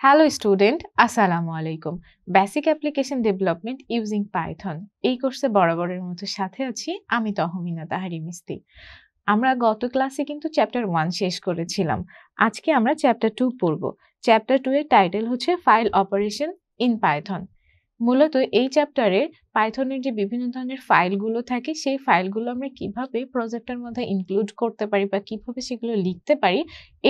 Hello student, আসসালামু আলাইকুম। Basic application development using Python এই কোর্সে বরাবরের মতো সাথে আছি আমি তহমিনা তাহারি মিস্তি। আমরা গত ক্লাসে কিন্তু চ্যাপ্টার 1 শেষ করেছিলাম। আজকে আমরা চ্যাপ্টার 2 পড়ব। চ্যাপ্টার 2 এর টাইটেল হচ্ছে ফাইল অপারেশন ইন পাইথন। মূলত এই চ্যাপ্টারে পাইথনের যে বিভিন্ন ধরনের ফাইলগুলো থাকে সেই ফাইলগুলো আমরা কিভাবে প্রজেক্টের মধ্যে ইনক্লুড করতে পারি বা কিভাবে সেগুলো লিখতে পারি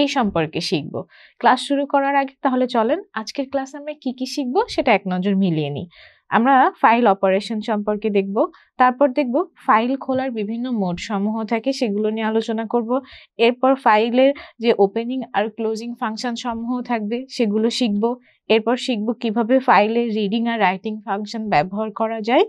এই সম্পর্কে শিখব। ক্লাস শুরু করার আগে তাহলে চলেন আজকের ক্লাসে আমরা কি কি শিখব সেটা এক নজর মিলিয়ে নিই। আমরা ফাইল অপারেশন সম্পর্কে দেখব, তারপর দেখব ফাইল খোলার বিভিন্ন মোড সমূহ থাকে সেগুলো নিয়ে আলোচনা করব। এরপর ফাইলের যে ওপেনিং আর ক্লোজিং ফাংশন সমূহ থাকবে সেগুলো শিখব। এরপর শিখব কিভাবে ফাইলে রিডিং আর রাইটিং ফাংশন ব্যবহার করা যায়।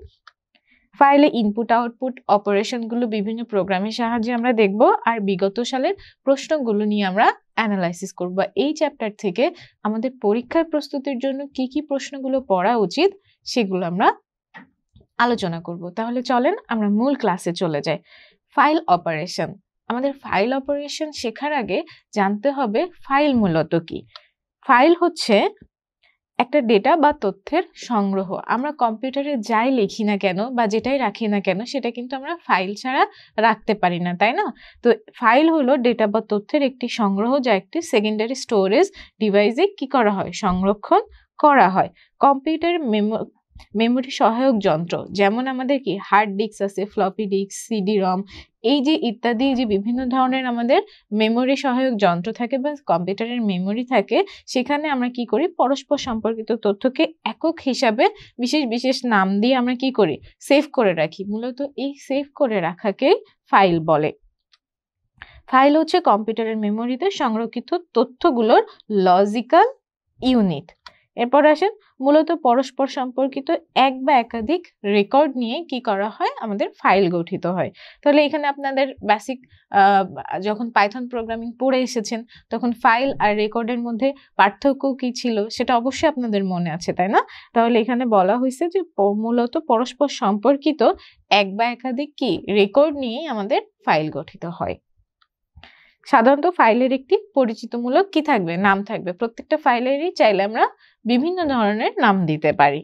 ফাইলে ইনপুট আউটপুট অপারেশনগুলো বিভিন্ন প্রোগ্রামের সাহায্যে আমরা দেখব, আর বিগত সালের প্রশ্নগুলো নিয়ে আমরা অ্যানালাইসিস করব। এই চ্যাপ্টার থেকে আমাদের পরীক্ষার প্রস্তুতির জন্য কি কি প্রশ্নগুলো পড়া উচিত সেগুলো আমরা আলোচনা করব। তাহলে চলেন আমরা মূল ক্লাসে চলে যাই। File operation. আমাদের ফাইল অপারেশন শেখার আগে জানতে হবে ফাইল মূলত কি। ফাইল হচ্ছে একটা ডেটা বা তথ্যের সংগ্রহ। আমরা কম্পিউটারে যাই লিখি না কেন বা যেটাই রাখি না কেন সেটা কিন্তু আমরা ফাইল ছাড়া রাখতে পারি না, তাই না? তো ফাইল হলো ডেটা বা তথ্যের একটি সংগ্রহ যা একটি সেকেন্ডারি স্টোরেজ ডিভাইসে কি করা হয়, সংরক্ষণ করা হয়। কম্পিউটার মেমোরি সহায়ক যন্ত্র যেমন আমাদের কি হার্ড ডিস্ক আছে, ফ্লপি ডিস্ক, সিডি রম, এই যে ইত্যাদি যে বিভিন্ন ধরনের আমাদের মেমোরি সহায়ক যন্ত্র থাকে বা কম্পিউটারের মেমোরি থাকে, সেখানে আমরা কি করি, পরস্পর সম্পর্কিত তথ্যকে একক হিসাবে বিশেষ বিশেষ নাম দিয়ে আমরা কি করি, সেভ করে রাখি। মূলত এই সেভ করে রাখাকেই ফাইল বলে। ফাইল হচ্ছে কম্পিউটারের মেমোরিতে সংরক্ষিত তথ্যগুলোর লজিক্যাল ইউনিট। এরপর আসেন মূলত পরস্পর সম্পর্কিত এক বা একাধিক রেকর্ড নিয়ে কি করা হয়, আমাদের ফাইল গঠিত হয়। তাহলে এখানে আপনাদের বেসিক যখন পাইথন প্রোগ্রামিং পড়ে এসেছেন তখন ফাইল আর রেকর্ডের মধ্যে পার্থক্য কি ছিল সেটা অবশ্যই আপনাদের মনে আছে, তাই না? তাহলে এখানে বলা হয়েছে যে মূলত পরস্পর সম্পর্কিত এক বা একাধিক কি রেকর্ড নিয়ে আমাদের ফাইল গঠিত হয়। সাধারণত ফাইলের একটি পরিচিতিমূলক কি থাকবে, নাম থাকবে। প্রত্যেকটা ফাইলেরই চাইলে আমরা বিভিন্ন ধরনের নাম দিতে পারি।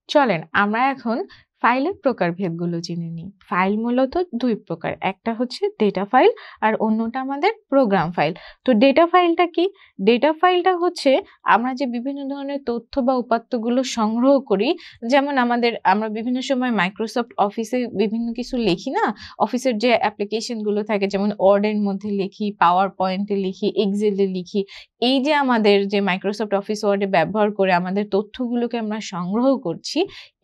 চলেন আমরা এখন ফাইলের প্রকারভেদগুলো জেনে নিই। ফাইল মূলত দুই প্রকার, একটা হচ্ছে ডেটা ফাইল আর অন্যটা আমাদের প্রোগ্রাম ফাইল। তো ডেটা ফাইলটা কি? ডেটা ফাইলটা হচ্ছে আমরা যে বিভিন্ন ধরনের তথ্য বা উপাত্তগুলো সংগ্রহ করি, যেমন আমরা বিভিন্ন সময় মাইক্রোসফট অফিসে বিভিন্ন কিছু লিখি না, অফিসের যে অ্যাপ্লিকেশনগুলো থাকে যেমন ওয়ার্ডের মধ্যে লিখি, পাওয়ার পয়েন্টে লিখি, এক্সেলে লিখি। এই যে আমাদের যে মাইক্রোসফট অফিস ওয়ার্ডে ব্যবহার করে আমাদের তথ্যগুলোকে আমরা সংগ্রহ করছি,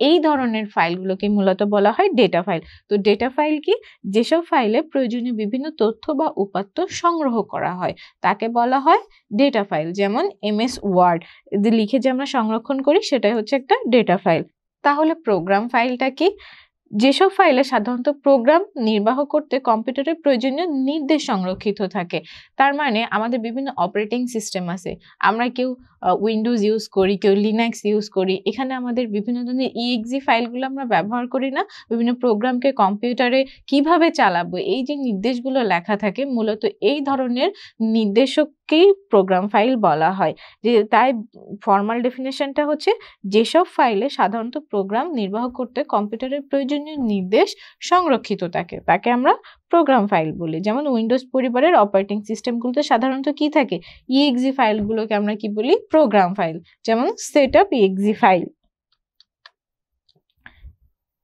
এই ধরনের ফাইলগুলোকে মূলত বলা হয় ডেটা ফাইল। তো ডেটা ফাইল কি? যেসব ফাইলে প্রয়োজনীয় বিভিন্ন তথ্য বা উপাত্ত সংগ্রহ করা হয় তাকে বলা হয় ডেটা ফাইল। যেমন এমএস ওয়ার্ড লিখে যে আমরা সংরক্ষণ করি সেটাই হচ্ছে একটা ডেটা ফাইল। তাহলে প্রোগ্রাম ফাইলটা কি? যেসব ফাইলে সাধারণত প্রোগ্রাম নির্বাহ করতে কম্পিউটারের প্রয়োজনীয় নির্দেশ সংরক্ষিত থাকে। তার মানে আমাদের বিভিন্ন অপারেটিং সিস্টেম আছে, আমরা কেউ উইন্ডোজ ইউজ করি, কেউ লিনাক্স ইউজ করি। এখানে আমাদের বিভিন্ন ধরনের ইএক্সি ফাইলগুলো আমরা ব্যবহার করি না, বিভিন্ন প্রোগ্রামকে কম্পিউটারে কিভাবে চালাবো এই যে নির্দেশগুলো লেখা থাকে, মূলত এই ধরনের নির্দেশককেই প্রোগ্রাম ফাইল বলা হয়। যে তাই ফর্মাল ডেফিনেশনটা হচ্ছে যেসব ফাইলে সাধারণত প্রোগ্রাম নির্বাহ করতে কম্পিউটারের প্রয়োজনীয় নির্দেশ সংরক্ষিত থাকে তাকে আমরা প্রোগ্রাম ফাইল বলি। যেমন উইন্ডোজ পরিবারের অপারেটিং সিস্টেমগুলোতে সাধারণত কি থাকে, ইএক্সি ফাইলগুলোকে আমরা কি বলি, প্রোগ্রাম ফাইল। যেমন সেটআপ ইএক্সি ফাইল।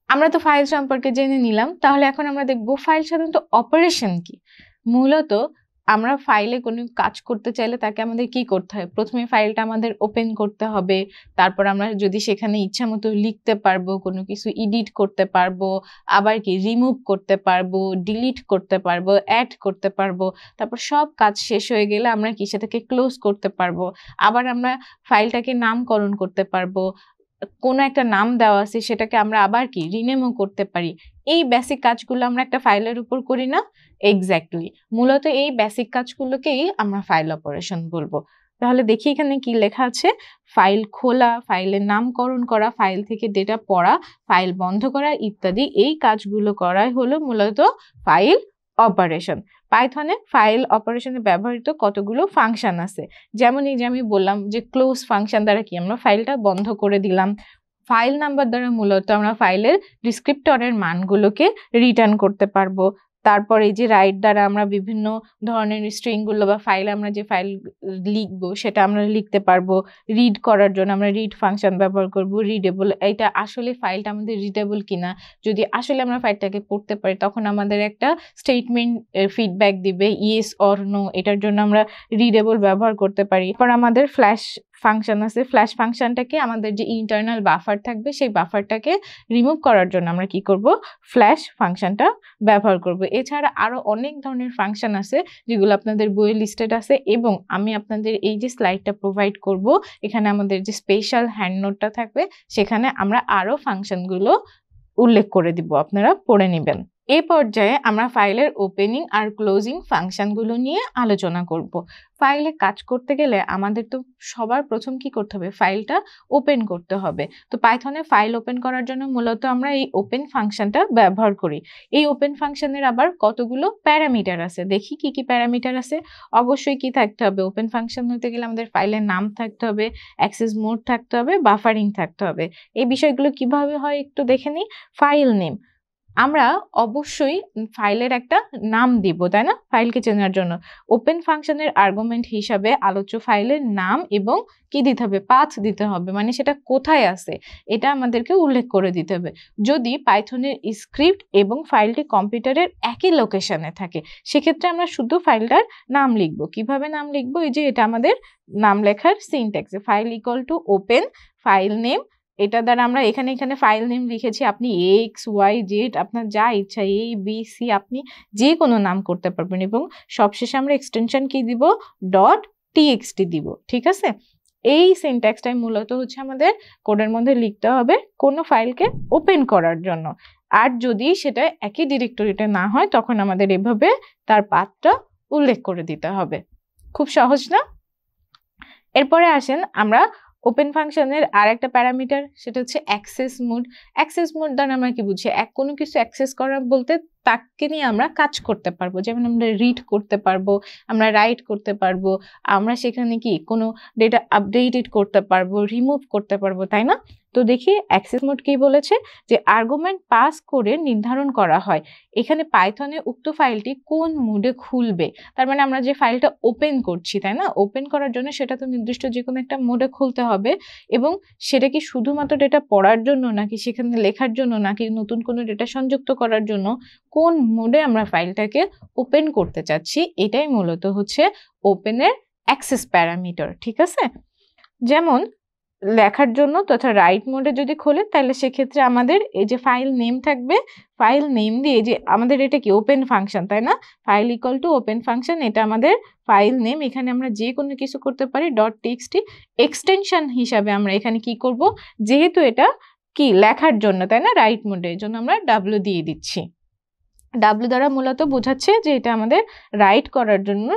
আমরা তো ফাইল সম্পর্কে জেনে নিলাম, তাহলে এখন আমরা দেখব ফাইল সাধারণত অপারেশন কি। মূলত আমরা ফাইলে কোনো কাজ করতে চাইলে তাকে আমাদের কি করতে হয়, প্রথমে ফাইলটা আমাদের ওপেন করতে হবে, তারপর আমরা যদি সেখানে ইচ্ছা মতো লিখতে পারবো, কোনো কিছু এডিট করতে পারবো, আবার কি রিমুভ করতে পারবো, ডিলিট করতে পারবো, অ্যাড করতে পারবো। তারপর সব কাজ শেষ হয়ে গেলে আমরা কি সেটাকে ক্লোজ করতে পারবো। আবার আমরা ফাইলটাকে নামকরণ করতে পারবো, কোনো একটা নাম দেওয়া আছে সেটাকে আমরা আবার কি রিনেমও করতে পারি। এই বেসিক কাজগুলো আমরা একটা ফাইলের উপর করি না? এক্স্যাক্টলি, মূলত এই বেসিক কাজগুলোকেই আমরা ফাইল অপারেশন বলবো। তাহলে দেখি এখানে কি লেখা আছে, ফাইল খোলা, ফাইলের নামকরণ করা, ফাইল থেকে ডেটা পড়া, ফাইল বন্ধ করা ইত্যাদি এই কাজগুলো করাই হলো মূলত ফাইল অপারেশন। পাইথনে ফাইল অপারেশনে ব্যবহৃত কতগুলো ফাংশন আছে, যেমন এই যে আমি বললাম যে ক্লোজ ফাংশন দ্বারা কি আমরা ফাইলটা বন্ধ করে দিলাম। ফাইল নাম্বার দ্বারা মূলত আমরা ফাইলের ডিসক্রিপ্টরের মানগুলোকে রিটার্ন করতে পারবো। তারপর এই যে রাইট দ্বারা আমরা বিভিন্ন ধরনের স্ট্রিংগুলো বা ফাইল আমরা যে ফাইল লিখবো সেটা আমরা লিখতে পারবো। রিড করার জন্য আমরা রিড ফাংশন ব্যবহার করব। রিডেবল, এটা আসলে ফাইলটা আমাদের রিডেবল কিনা, যদি আসলে আমরা ফাইলটাকে পড়তে পারি তখন আমাদের একটা স্টেটমেন্ট ফিডব্যাক দিবে ইয়েস অর নো, এটার জন্য আমরা রিডেবল ব্যবহার করতে পারি। এরপর আমাদের ফ্ল্যাশ ফাংশন আছে। ফ্ল্যাশ ফাংশনটাকে আমাদের যে ইন্টারনাল বাফার থাকবে সেই বাফারটাকে রিমুভ করার জন্য আমরা কি করব, ফ্ল্যাশ ফাংশনটা ব্যবহার করব। এছাড়া আরো অনেক ধরনের ফাংশন আছে যেগুলো আপনাদের বইয়ে লিস্টেড আছে, এবং আমি আপনাদের এই যে স্লাইডটা প্রোভাইড করব এখানে আমাদের যে স্পেশাল হ্যান্ড নোটটা থাকবে সেখানে আমরা আরো ফাংশনগুলো উল্লেখ করে দিব, আপনারা পড়ে নেবেন। এই পর্যায়ে আমরা ফাইলের ওপেনিং আর ক্লোজিং ফাংশনগুলো নিয়ে আলোচনা করব। ফাইলে কাজ করতে গেলে আমাদের তো সবার প্রথম কি করতে হবে, ফাইলটা ওপেন করতে হবে। তো পাইথনে ফাইল ওপেন করার জন্য মূলত আমরা এই ওপেন ফাংশনটা ব্যবহার করি। এই ওপেন ফাংশনের আবার কতগুলো প্যারামিটার আছে, দেখি কি কি প্যারামিটার আছে। অবশ্যই কি থাকতে হবে, ওপেন ফাংশন হতে গেলে আমাদের ফাইলের নাম থাকতে হবে, অ্যাক্সেস মোড থাকতে হবে, বাফারিং থাকতে হবে। এই বিষয়গুলো কিভাবে হয় একটু দেখে নিই। ফাইল নেম, আমরা অবশ্যই ফাইলের একটা নাম দিব, তাই না, ফাইলকে চেনার জন্য। ওপেন ফাংশনের আর্গুমেন্ট হিসাবে আলোচ্য ফাইলের নাম এবং কি দিতে হবে, পাথ দিতে হবে, মানে সেটা কোথায় আছে এটা আমাদেরকে উল্লেখ করে দিতে হবে। যদি পাইথনের স্ক্রিপ্ট এবং ফাইলটি কম্পিউটারের একই লোকেশনে থাকে সেক্ষেত্রে আমরা শুধু ফাইলটার নাম লিখব। কিভাবে নাম লিখব, এই যে এটা আমাদের নাম লেখার syntax, file equal to open file name. এটা দ্বারা আমরা এখানে ফাইল নেম লিখেছি, আপনি এক্স ওয়াই জেড আপনার যা ইচ্ছা এ বি সি আপনি যে কোনো নাম করতে পারবেন, এবং সবশেষে আমরা এক্সটেনশন কি দিব, .txt দিব। ঠিক আছে, এই সিনট্যাক্সটাই মূলত হচ্ছে আমাদের কোডের মধ্যে লিখতে হবে কোনো ফাইলকে ওপেন করার জন্য। আর যদি সেটা একই ডিরেক্টরিতে না হয় তখন আমাদের এভাবে তার পাথটা উল্লেখ করে দিতে হবে। খুব সহজ না? এরপরে আসেন আমরা ওপেন ফাংশনের আর একটা প্যারামিটার, সেটা হচ্ছে অ্যাক্সেস মোড। অ্যাক্সেস মোড দ্বারা আমরা কি বুঝি, কোনো কিছু অ্যাক্সেস করা বলতে তাকে নিয়ে আমরা কাজ করতে পারবো, যেমন আমরা রিড করতে পারবো, আমরা রাইট করতে পারবো, আমরা সেখানে কি কোনো ডেটা আপডেটেড করতে পারবো, রিমুভ করতে পারবো, তাই না? তো দেখি অ্যাক্সেস মোড কি বলেছে, যে আর্গুমেন্ট পাস করে নির্ধারণ করা হয় এখানে পাইথনে উক্ত ফাইলটি কোন মোডে খুলবে। তার মানে আমরা যে ফাইলটা ওপেন করছি, তাই না, ওপেন করার জন্য সেটা তো নির্দিষ্ট যে কোনো একটা মোডে খুলতে হবে, এবং সেটা কি শুধুমাত্র ডেটা পড়ার জন্য নাকি সেখানে লেখার জন্য নাকি নতুন কোনো ডেটা সংযুক্ত করার জন্য, কোন মোডে আমরা ফাইলটাকে ওপেন করতে চাচ্ছি, এটাই মূলত হচ্ছে ওপেনের অ্যাক্সেস প্যারামিটার। ঠিক আছে, যেমন লেখার জন্য তথা রাইট মোডে যদি খোলে তাহলে সেক্ষেত্রে আমাদের এই যে ফাইল নেম থাকবে, ফাইল নেম দিয়ে যে আমাদের এটা কি ওপেন ফাংশন, তাই না, file equal to open function, এটা আমাদের ফাইল নেম। এখানে আমরা যে কোনো কিছু করতে পারি, .txt এক্সটেনশন হিসাবে আমরা এখানে কি করব, যেহেতু এটা কি লেখার জন্য, তাই না, রাইট মোডে, এর জন্য আমরা W দিয়ে দিচ্ছি। W দ্বারা মূলত বোঝাচ্ছে যে এটা আমাদের রাইট করার জন্য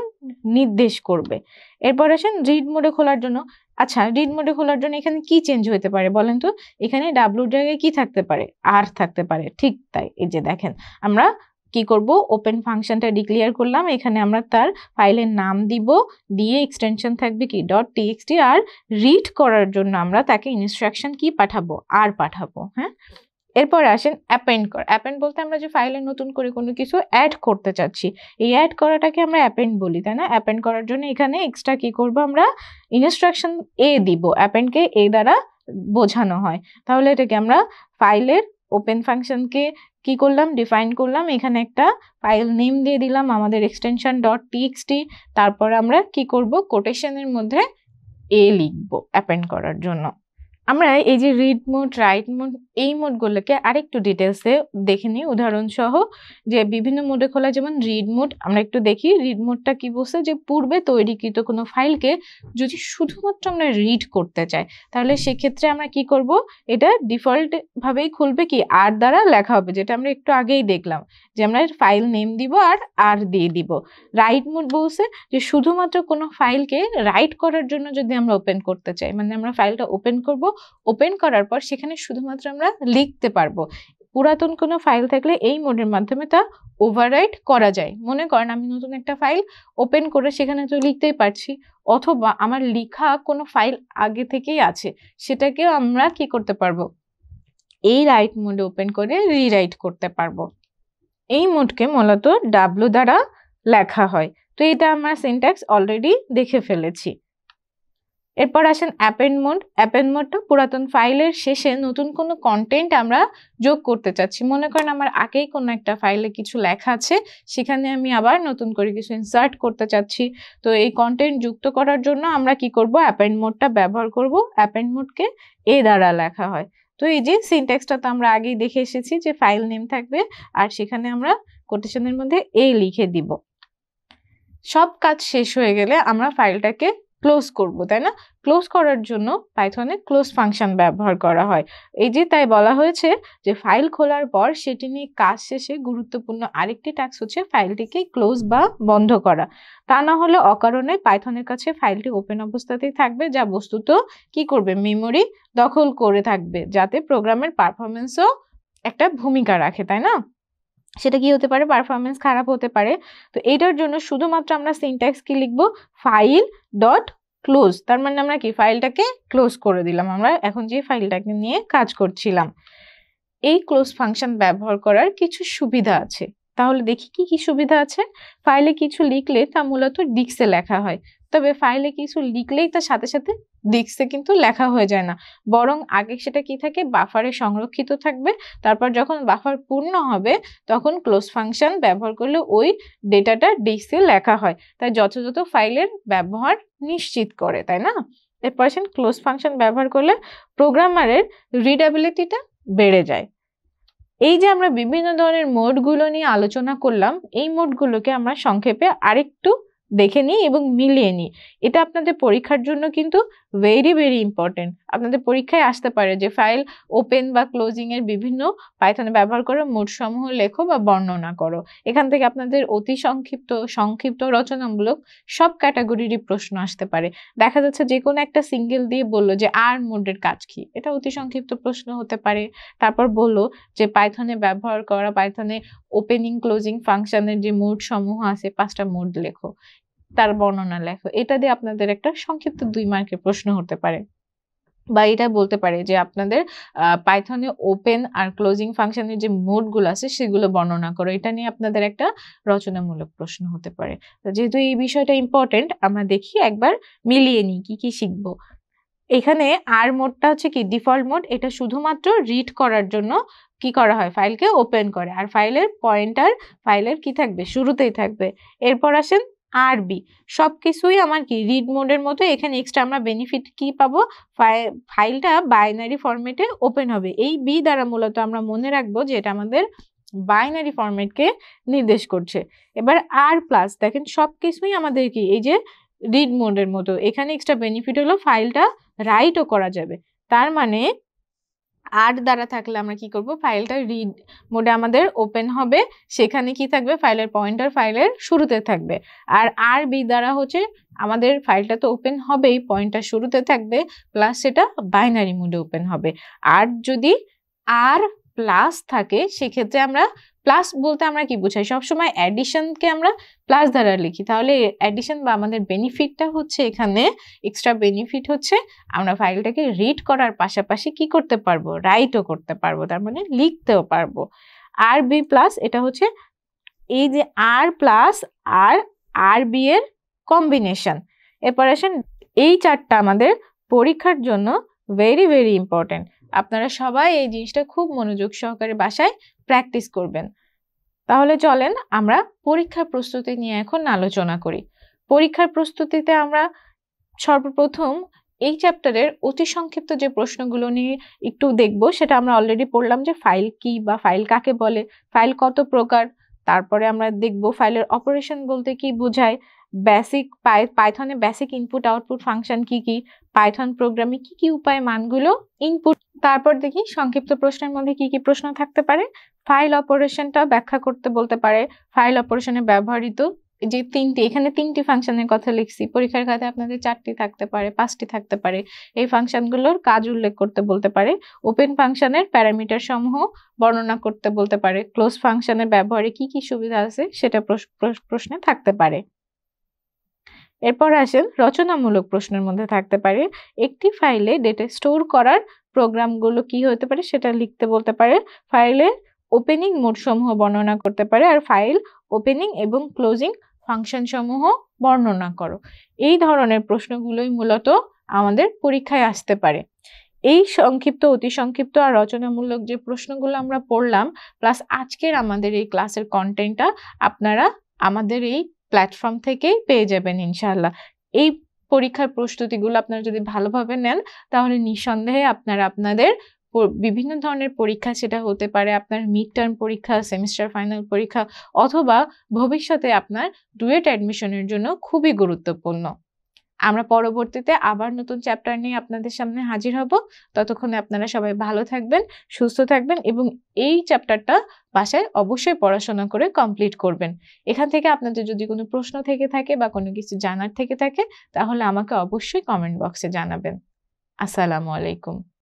নির্দেশ করবে। এরপর আসেন রিড মোডে খোলার জন্য। আচ্ছা, রিড মোডে খোলার জন্য এখানে কি চেঞ্জ হতে পারে বলেন তো, এখানে W জায়গায় কি থাকতে পারে, আর থাকতে পারে। ঠিক তাই, এই যে দেখেন আমরা কি করব, ওপেন ফাংশনটা ডিক্লেয়ার করলাম, এখানে আমরা তার ফাইলের নাম দিব, দিয়ে এক্সটেনশন থাকবে কি .txt, আর রিড করার জন্য আমরা তাকে ইনস্ট্রাকশন কি পাঠাবো, আর পাঠাবো। হ্যাঁ, এরপর আসেন অ্যাপেন্ড করা। অ্যাপেন্ড বলতে আমরা যে ফাইলে নতুন করে কোনো কিছু অ্যাড করতে চাচ্ছি, এই অ্যাড করাটাকে আমরা অ্যাপেন্ড বলি, তাই না। অ্যাপেন্ড করার জন্য এখানে এক্সট্রা কি করব, আমরা ইনস্ট্রাকশন এ দিব, অ্যাপেন্ডকে এ দ্বারা বোঝানো হয়। তাহলে এটাকে আমরা ফাইলের ওপেন ফাংশনকে কি করলাম, ডিফাইন করলাম, এখানে একটা ফাইল নেম দিয়ে দিলাম, আমাদের এক্সটেনশন .txt, তারপর আমরা কি করব, কোটেশনের মধ্যে এ লিখব অ্যাপেন্ড করার জন্য। আমরা এই যে রিড মোড, রাইট মোড, এই মোডগুলোকে আরেকটু ডিটেলসে দেখে নিই উদাহরণ সহ, যে বিভিন্ন মোডে খোলা। যেমন রিড মোড, আমরা একটু দেখি রিড মোডটা কি বলছে, যে পূর্বে তৈরিকৃত কোনো ফাইলকে যদি শুধুমাত্র আমরা রিড করতে চাই তাহলে সেক্ষেত্রে আমরা কি করব, এটা ডিফল্ট ভাবেই খুলবে কি, আর দ্বারা লেখা হবে, যেটা আমরা একটু আগেই দেখলাম যে আমরা ফাইল নেম দিব আর দিয়ে দিব। রাইট মোড বলছে যে শুধুমাত্র কোনো ফাইলকে রাইট করার জন্য যদি আমরা ওপেন করতে চাই, মানে আমরা ফাইলটা ওপেন করব, ওপেন করার পর সেখানে শুধুমাত্র আমরা লিখতে পারবো, পুরাতন কোনো ফাইল থাকলে এই মোডের মাধ্যমে তা ওভাররাইট করা যায়। মনে করেন আমি নতুন একটা ফাইল ওপেন করে সেখানে তো লিখতেই পারছি, অথবা আমার লিখা কোনো ফাইল আগে থেকেই আছে, সেটাকেও আমরা কি করতে পারবো, এই রাইট মোডে ওপেন করে রিরাইট করতে পারবো। এই মোডকে মূলত ডাব্লু দ্বারা লেখা হয়। তো এটা আমরা সিনট্যাক্স অলরেডি দেখে ফেলেছি। এরপর আসেন অ্যাপেন্ড মোড। অ্যাপেন্ড মোডটা পুরাতন ফাইলের শেষে নতুন কোনো কন্টেন্ট আমরা যোগ করতে চাচ্ছি। মনে করেন আমার আগেই কোনো একটা ফাইলে কিছু লেখা আছে, সেখানে আমি আবার নতুন করে কিছু ইনসার্ট করতে চাচ্ছি। তো এই কন্টেন্ট যুক্ত করার জন্য আমরা কি করব, অ্যাপেন্ড মোডটা ব্যবহার করব। অ্যাপেন্ড মোডকে এ দ্বারা লেখা হয়। তো এই যে সিনট্যাক্সটা তো আমরা আগেই দেখে এসেছি যে ফাইল নেম থাকবে আর সেখানে আমরা কোটেশনের মধ্যে এ লিখে দিব। সব কাজ শেষ হয়ে গেলে আমরা ফাইলটাকে ক্লোজ করব, তাই না? ক্লোজ করার জন্য পাইথনে ক্লোজ ফাংশন ব্যবহার করা হয়। এই যে তাই বলা হয়েছে যে ফাইল খোলার পর সেটি নিয়ে কাজ শেষে গুরুত্বপূর্ণ আরেকটি টাস্ক হচ্ছে ফাইলটিকে ক্লোজ বা বন্ধ করা। তা না হলে অকারণে পাইথনের কাছে ফাইলটি ওপেন অবস্থাতেই থাকবে, যা বস্তুত কি করবে, মেমোরি দখল করে থাকবে, যাতে প্রোগ্রামের পারফরমেন্সও একটা ভূমিকা রাখে, তাই না? সেটা কি হতে পারে, পারফরমেন্স খারাপ হতে পারে। তো এটার জন্য শুধুমাত্র আমরা সিনট্যাক্স কি লিখবো, ফাইল ডট ক্লোজ। তার মানে আমরা কি ফাইলটাকে ক্লোজ করে দিলাম, আমরা এখন যে ফাইলটাকে নিয়ে কাজ করছিলাম। এই ক্লোজ ফাংশন ব্যবহার করার কিছু সুবিধা আছে, তাহলে দেখি কি কি সুবিধা আছে। ফাইলে কিছু লিখলে তা মূলত ডিস্কে লেখা হয়, তবে ফাইলে কিছু লিখলেই তার সাথে সাথে ডিস্কে কিন্তু লেখা হয়ে যায় না, বরং আগে সেটা কি থাকে, বাফারে সংরক্ষিত থাকবে। তারপর যখন বাফার পূর্ণ হবে তখন ক্লোজ ফাংশন ব্যবহার করলে ওই ডেটাটা ডিস্কে লেখা হয়, তাই যথাযথ ফাইলের ব্যবহার নিশ্চিত করে, তাই না? এরপর ক্লোজ ফাংশন ব্যবহার করলে প্রোগ্রামারের রিডাবিলিটিটা বেড়ে যায়। এই যে আমরা বিভিন্ন ধরনের মোডগুলো নিয়ে আলোচনা করলাম, এই মোডগুলোকে আমরা সংক্ষেপে আরেকটু দেখে নিই এবং মিলিয়ে নিই। এটা আপনাদের পরীক্ষার জন্য কিন্তু ভেরি ভেরি ইম্পর্টেন্ট। আপনাদের পরীক্ষায় আসতে পারে যে ফাইল ওপেন বা ক্লোজিং এর বিভিন্ন পাইথনে ব্যবহার করে মোড সমূহ লেখো বা বর্ণনা করো। এখান থেকে আপনাদের অতি সংক্ষিপ্ত রচনামূলক সব ক্যাটাগরিরই প্রশ্ন আসতে পারে। দেখা যাচ্ছে যে কোনো একটা সিঙ্গেল দিয়ে বললো যে আর মোডের কাজ কি, এটা অতি সংক্ষিপ্ত প্রশ্ন হতে পারে। তারপর বললো যে পাইথনে ব্যবহার করা, পাইথনে ওপেনিং ক্লোজিং ফাংশনের যে মোড সমূহ আছে 5টা মোড লেখো, তার বর্ণনা লেখো। এটা দিয়ে আপনাদের একটা সংক্ষিপ্ত 2 মার্কের প্রশ্ন হতে পারে। বা এটা বলতে পারে যে আপনাদের পাইথনে ওপেন আর ক্লোজিং ফাংশনের যে মোডগুলো আছে সেগুলো বর্ণনা করো, এটা নিয়ে আপনাদের একটা রচনামূলক প্রশ্ন হতে পারে। যেহেতু এই বিষয়টা ইম্পর্টেন্ট, আমরা দেখি একবার মিলিয়ে নিই কি কি শিখবো। এখানে আর মোডটা হচ্ছে কি ডিফল্ট মোড, এটা শুধুমাত্র রিড করার জন্য কি করা হয়, ফাইলকে ওপেন করে, আর ফাইলের পয়েন্টার ফাইলের কি থাকবে, শুরুতেই থাকবে। এরপর আসেন আরবি, সবকিছুই আমার কি রিড মোডের মতো। এখানে এক্সট্রা আমরা বেনিফিট কি পাবো, ফাইলটা বাইনারি ফরম্যাটে ওপেন হবে। এই বি দ্বারা মূলত আমরা মনে রাখবো যে এটা আমাদের বাইনারি ফরম্যাটকে নির্দেশ করছে। এবার আর প্লাস, দেখেন সবকিছুই আমাদের কি এই যে রিড মোডের মতো। এখানে এক্সট্রা বেনিফিট হলো ফাইলটা রাইটও করা যাবে। তার মানে আর দ্বারা থাকলে আমরা কি করব, ফাইলটা রিড মোডে আমাদের ওপেন হবে, সেখানে কি থাকবে, ফাইলের পয়েন্টার ফাইলের শুরুতে থাকবে। আর আর বি দ্বারা হচ্ছে আমাদের ফাইলটা তো ওপেন হবেই, পয়েন্টার শুরুতে থাকবে, প্লাস সেটা বাইনারি মোডে ওপেন হবে। আর যদি আর প্লাস থাকে সেক্ষেত্রে আমরা প্লাস বলতে আমরা কি বোঝাই, সবসময় অ্যাডিশনকে আমরা প্লাস দ্বারা লিখি। তাহলে অ্যাডিশন বা আমাদের বেনিফিটটা হচ্ছে, এখানে এক্সট্রা বেনিফিট হচ্ছে আমরা ফাইলটাকে রিড করার পাশাপাশি কি করতে পারবো, রাইটও করতে পারবো, তার মানে লিখতেও পারবো। আর বি প্লাস এটা হচ্ছে এই যে আর প্লাস আর আর বি এর কম্বিনেশন। এরপর আসেন এই চারটা আমাদের পরীক্ষার জন্য ভেরি ভেরি ইম্পর্টেন্ট। আপনারা সবাই এই জিনিসটা খুব মনোযোগ সহকারে বাসায় প্র্যাকটিস করবেন। তাহলে চলেন আমরা পরীক্ষার প্রস্তুতি নিয়ে এখন আলোচনা করি। পরীক্ষার প্রস্তুতিতে আমরা সর্বপ্রথম এই চ্যাপ্টারের অতি সংক্ষিপ্ত যে প্রশ্নগুলো নিয়ে একটু দেখব, সেটা আমরা অলরেডি পড়লাম যে ফাইল কি বা ফাইল কাকে বলে, ফাইল কত প্রকার। তারপরে আমরা দেখব ফাইলের অপারেশন বলতে কি বোঝায়, বেসিক পাইথনে বেসিক ইনপুট আউটপুট ফাংশন কি কি, পাইথন প্রোগ্রামে কি কি উপায়ে মানগুলো ইনপুট। তারপর দেখি সংক্ষিপ্ত প্রশ্নের মধ্যে কি কি প্রশ্ন থাকতে পারে। ফাইল অপারেশনটা ব্যাখ্যা করতে বলতে পারে, ফাইল অপারেশনে ব্যবহৃত যে ৩টি, এখানে ৩টি ফাংশনের কথা লিখছি। পরীক্ষার খাতায় আপনাদের ৪টি থাকতে পারে, ৫টি থাকতে পারে। এই ফাংশনগুলোর কাজ উল্লেখ করতে বলতে পারে। ওপেন ফাংশনের প্যারামিটার সমূহ বর্ণনা করতে বলতে পারে। ক্লোজ ফাংশনের ব্যবহারে কি, কি সুবিধা আছে সেটা প্রশ্নে থাকতে পারে। এরপর আসেন রচনামূলক প্রশ্নের মধ্যে থাকতে পারে একটি ফাইলে ডেটা স্টোর করার প্রোগ্রামগুলো কি হতে পারে সেটা লিখতে বলতে পারে। ফাইলের ওপেনিং মোড সমূহ বর্ণনা করতে পারে। আর ফাইল ওপেনিং এবং ক্লোজিং ফাংশন সমূহ বর্ণনা করো। এই ধরনের প্রশ্নগুলোই মূলত আমাদের পরীক্ষায় আসতে পারে। এই সংক্ষিপ্ত, অতি সংক্ষিপ্ত আর রচনামূলক যে প্রশ্নগুলো আমরা পড়লাম প্লাস আজকের আমাদের এই ক্লাসের কন্টেন্টটা আপনারা আমাদের এই প্ল্যাটফর্ম থেকেই পেয়ে যাবেন ইনশাআল্লাহ। এই পরীক্ষার প্রস্তুতিগুলো আপনারা যদি ভালোভাবে নেন তাহলে নিঃসন্দেহে আপনারা আপনাদের বিভিন্ন ধরনের পরীক্ষা, সেটা হতে পারে আপনার মিড টার্ম পরীক্ষা, সেমিস্টার ফাইনাল পরীক্ষা অথবা ভবিষ্যতে আপনার ডুয়েট অ্যাডমিশনের জন্য খুবই গুরুত্বপূর্ণ। আমরা পরবর্তীতে আবার নতুন চ্যাপ্টার নিয়ে আপনাদের সামনে হাজির হব। ততক্ষণে আপনারা সবাই ভালো থাকবেন, সুস্থ থাকবেন এবং এই চ্যাপ্টারটা বাসায় অবশ্যই পড়াশোনা করে কমপ্লিট করবেন। এখান থেকে আপনাদের যদি কোনো প্রশ্ন থেকে থাকে বা কোনো কিছু জানার থেকে থাকে তাহলে আমাকে অবশ্যই কমেন্ট বক্সে জানাবেন। আসসালামু আলাইকুম।